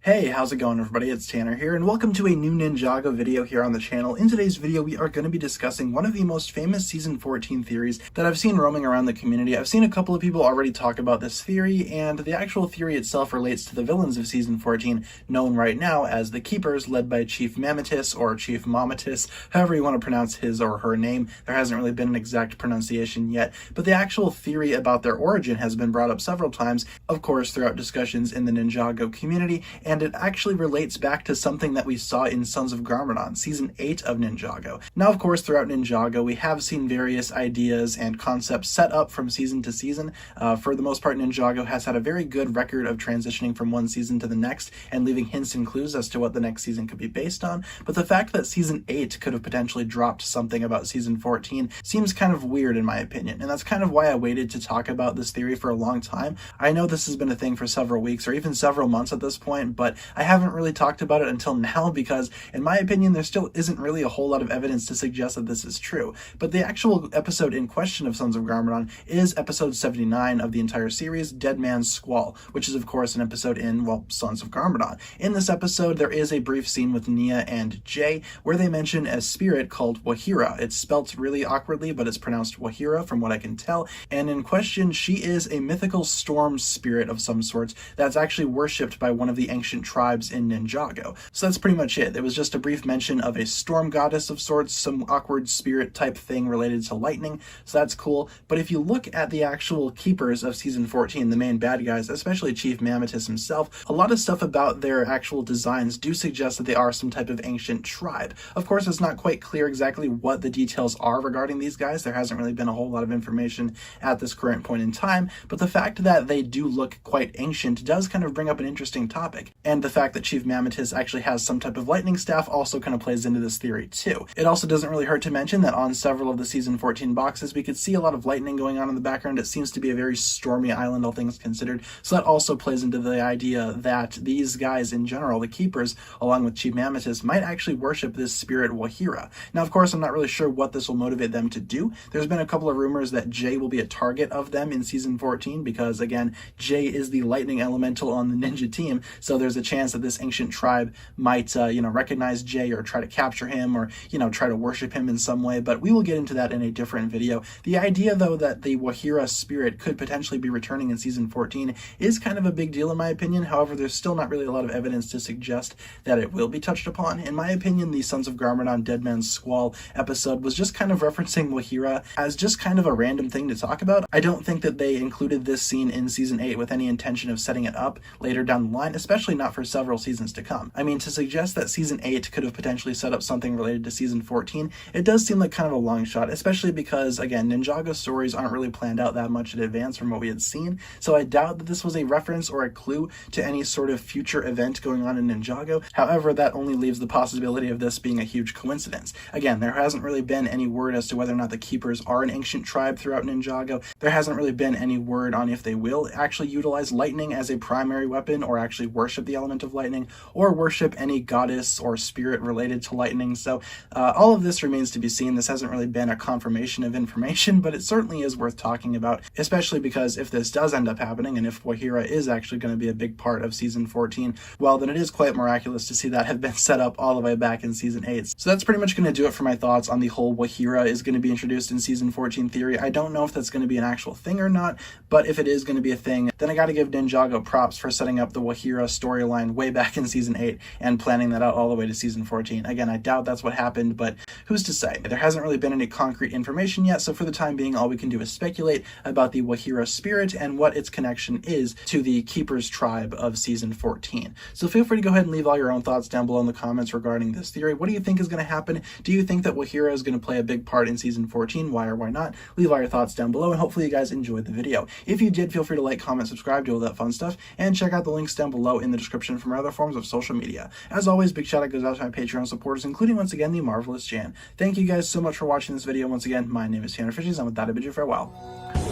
Hey, how's it going everybody? It's Tanner here, and welcome to a new Ninjago video here on the channel. In today's video, we are going to be discussing one of the most famous Season 14 theories that I've seen roaming around the community. I've seen a couple of people already talk about this theory, and the actual theory itself relates to the villains of Season 14, known right now as the Keepers, led by Chief Mammatus, or Chief Mammatus, however you want to pronounce his or her name. There hasn't really been an exact pronunciation yet, but the actual theory about their origin has been brought up several times, of course, throughout discussions in the Ninjago community, and it actually relates back to something that we saw in Sons of Garmadon, Season 8 of Ninjago. Now, of course, throughout Ninjago, we have seen various ideas and concepts set up from season to season. For the most part, Ninjago has had a very good record of transitioning from one season to the next and leaving hints and clues as to what the next season could be based on, but the fact that Season 8 could have potentially dropped something about Season 14 seems kind of weird in my opinion, and that's kind of why I waited to talk about this theory for a long time. I know this has been a thing for several weeks or even several months at this point, but I haven't really talked about it until now because, in my opinion, there still isn't really a whole lot of evidence to suggest that this is true. But the actual episode in question of Sons of Garmadon is episode 79 of the entire series, Dead Man's Squall, which is of course an episode in, well, Sons of Garmadon. In this episode, there is a brief scene with Nia and Jay where they mention a spirit called Wahira. It's spelt really awkwardly, but it's pronounced Wahira from what I can tell, and in question, she is a mythical storm spirit of some sort that's actually worshipped by one of the ancient tribes in Ninjago. So that's pretty much it. It was just a brief mention of a storm goddess of sorts, some awkward spirit type thing related to lightning, so that's cool. But if you look at the actual keepers of Season 14, the main bad guys, especially Chief Mammatus himself, a lot of stuff about their actual designs do suggest that they are some type of ancient tribe. Of course, it's not quite clear exactly what the details are regarding these guys. There hasn't really been a whole lot of information at this current point in time, but the fact that they do look quite ancient does kind of bring up an interesting topic, and the fact that Chief Mammatus actually has some type of lightning staff also kind of plays into this theory too. It also doesn't really hurt to mention that on several of the Season 14 boxes we could see a lot of lightning going on in the background. It seems to be a very stormy island, all things considered, so that also plays into the idea that these guys in general, the Keepers, along with Chief Mammatus, might actually worship this spirit Wahira. Now, of course, I'm not really sure what this will motivate them to do. There's been a couple of rumors that Jay will be a target of them in Season 14 because, again, Jay is the lightning elemental on the ninja team, so there's a chance that this ancient tribe might, recognize Jay or try to capture him or, try to worship him in some way, but we will get into that in a different video. The idea, though, that the Wahira spirit could potentially be returning in Season 14 is kind of a big deal in my opinion. However, there's still not really a lot of evidence to suggest that it will be touched upon. In my opinion, the Sons of Garmadon Dead Man's Squall episode was just kind of referencing Wahira as just kind of a random thing to talk about. I don't think that they included this scene in Season 8 with any intention of setting it up later down the line, especially not for several seasons to come. I mean, to suggest that Season 8 could have potentially set up something related to Season 14, it does seem like kind of a long shot, especially because, again, Ninjago stories aren't really planned out that much in advance from what we had seen, so I doubt that this was a reference or a clue to any sort of future event going on in Ninjago. However, that only leaves the possibility of this being a huge coincidence. Again, there hasn't really been any word as to whether or not the Keepers are an ancient tribe throughout Ninjago. There hasn't really been any word on if they will actually utilize lightning as a primary weapon or actually worship the element of lightning or worship any goddess or spirit related to lightning. So all of this remains to be seen. This hasn't really been a confirmation of information, but it certainly is worth talking about, especially because if this does end up happening and if Wahira is actually going to be a big part of Season 14, well, then it is quite miraculous to see that have been set up all the way back in Season 8. So that's pretty much going to do it for my thoughts on the whole Wahira is going to be introduced in Season 14 theory. I don't know if that's going to be an actual thing or not, but if it is going to be a thing, then I got to give Ninjago props for setting up the Wahira storyline way back in Season 8 and planning that out all the way to Season 14. Again, I doubt that's what happened, but who's to say? There hasn't really been any concrete information yet, so for the time being, all we can do is speculate about the Wahira spirit and what its connection is to the Keepers tribe of Season 14. So feel free to go ahead and leave all your own thoughts down below in the comments regarding this theory. What do you think is going to happen? Do you think that Wahira is going to play a big part in Season 14? Why or why not? Leave all your thoughts down below, and hopefully you guys enjoyed the video. If you did, feel free to like, comment, subscribe, do all that fun stuff, and check out the links down below in the description for my other forms of social media. As always, big shout out goes out to my Patreon supporters, including once again the marvelous Jan. Thank you guys so much for watching this video. Once again, my name is TannerFishies, and with that I bid you farewell.